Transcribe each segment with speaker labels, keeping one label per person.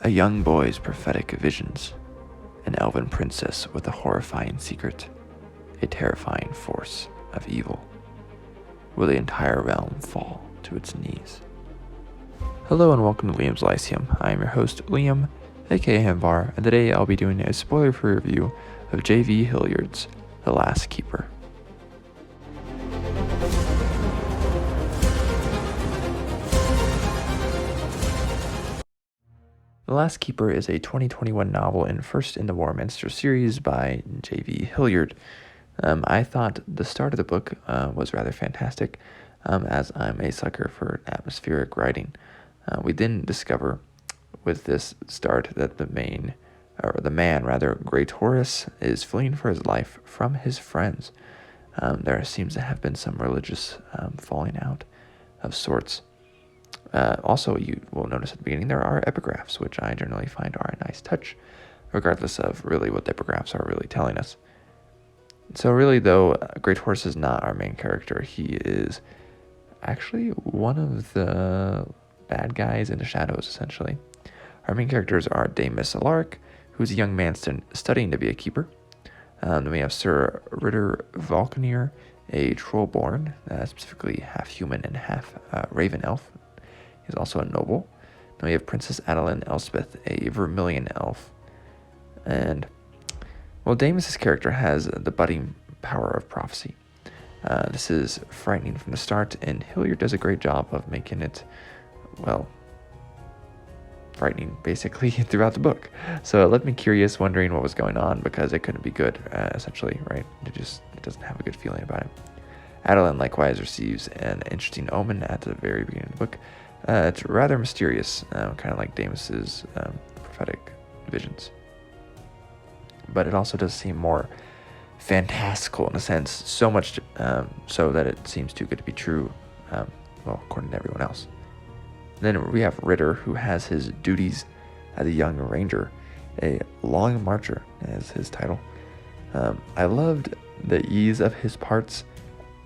Speaker 1: A young boy's prophetic visions, an elven princess with a horrifying secret, a terrifying force of evil. Will the entire realm fall to its knees? Hello and welcome to Liam's Lyceum. I am your host, Liam, aka Hamvar, and today I'll be doing a spoiler-free review of J.V. Hilliard's The Last Keeper. The Last Keeper is a 2021 novel and first in the Warminster series by J.V. Hilliard. I thought the start of the book was rather fantastic, as I'm a sucker for atmospheric writing. We then discover with this start that the man, Great Horus, is fleeing for his life from his friends. There seems to have been some religious falling out of sorts. Also, you will notice at the beginning there are epigraphs, which I generally find are a nice touch, regardless of really what the epigraphs are really telling us. So really, though, Great Horus is not our main character. He is actually one of the bad guys in the shadows, essentially. Our main characters are Damus Alaric, who's a young man studying to be a keeper. Then we have Sir Ritter Valkenir, a trollborn, specifically half human and half raven elf. He's also a noble. Then we have Princess Adeline Elspeth, a vermilion elf. And, well, Damus's character has the budding power of prophecy. This is frightening from the start, and Hilliard does a great job of making it, well, frightening basically throughout the book. So it left me curious, wondering what was going on, because it couldn't be good, essentially, right? It doesn't have a good feeling about it. Adeline likewise receives an interesting omen at the very beginning of the book. It's rather mysterious, kind of like Damus's prophetic visions. But it also does seem more fantastical in a sense, so much so that it seems too good to be true, well, according to everyone else. Then we have Ritter, who has his duties as a young ranger, a long marcher as his title. I loved the ease of his parts.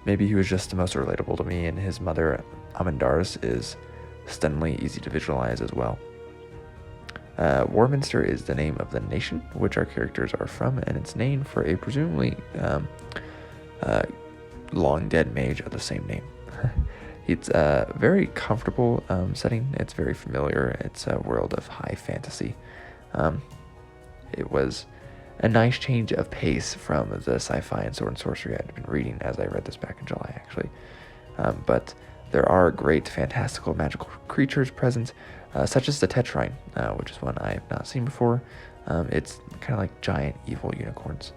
Speaker 1: Maybe he was just the most relatable to me, and his mother, Amandars, is stunningly easy to visualize as well. Warminster is the name of the nation which our characters are from, and it's named for a presumably long dead mage of the same name. It's a very comfortable setting. It's very familiar. It's a world of high fantasy. It was a nice change of pace from the sci-fi and sword and sorcery I'd been reading as I read this back in July, actually. But there are great fantastical magical creatures present, such as the Tetrine, which is one I have not seen before. It's kind of like giant evil unicorns.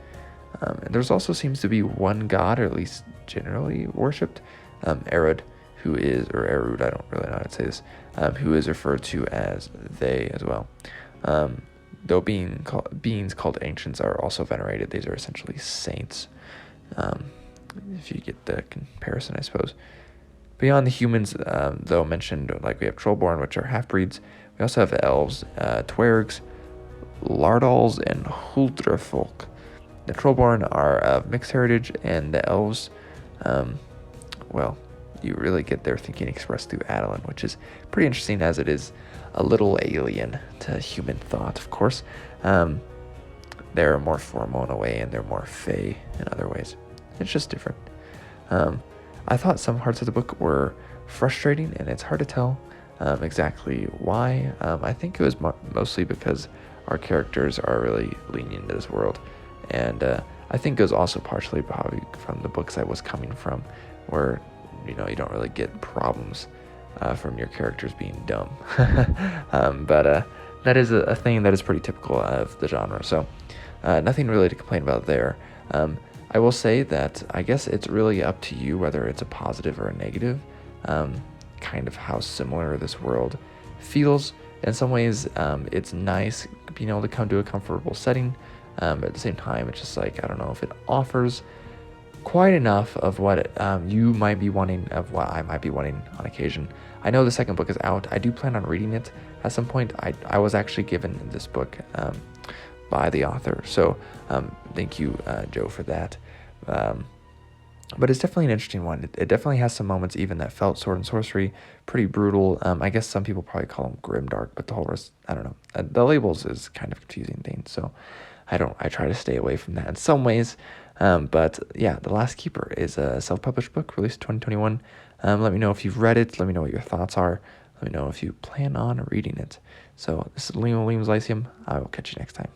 Speaker 1: And there's also seems to be one god, or at least generally worshipped, Erud, who is, or Erud, I don't really know how to say this, who is referred to as they as well. Though beings called ancients are also venerated, these are essentially saints, if you get the comparison, I suppose. Beyond the humans, though mentioned, like we have Trollborn, which are half-breeds. We also have elves, Twergs, Lardals, and Huldrefolk. The Trollborn are of mixed heritage, and the elves, well, you really get their thinking expressed through Adeline, which is pretty interesting, as it is a little alien to human thought, of course. They're more formal in a way, and they're more fey in other ways. It's just different. I thought some parts of the book were frustrating, and it's hard to tell exactly why. I think it was mostly because our characters are really leaning into this world, and I think it was also partially probably from the books I was coming from, where you don't really get problems from your characters being dumb. But that is a thing that is pretty typical of the genre, so nothing really to complain about there. I will say that I guess it's really up to you whether it's a positive or a negative, kind of how similar this world feels. In some ways, it's nice being able to come to a comfortable setting, but at the same time, it's just like, I don't know if it offers quite enough of what you might be wanting, of what I might be wanting on occasion. I know the second book is out. I do plan on reading it at some point. I was actually given this book by the author, so thank you, Joe, for that. But it's definitely an interesting one. It definitely has some moments even that felt sword and sorcery, pretty brutal. I guess some people probably call them grimdark, but the whole rest, I don't know. The labels is kind of confusing thing, so I try to stay away from that in some ways. But yeah, The Last Keeper is a self-published book released 2021. Let me know if you've read it. Let me know what your thoughts are. Let me know if you plan on reading it. So this is Liam Williams Lyceum. I will catch you next time.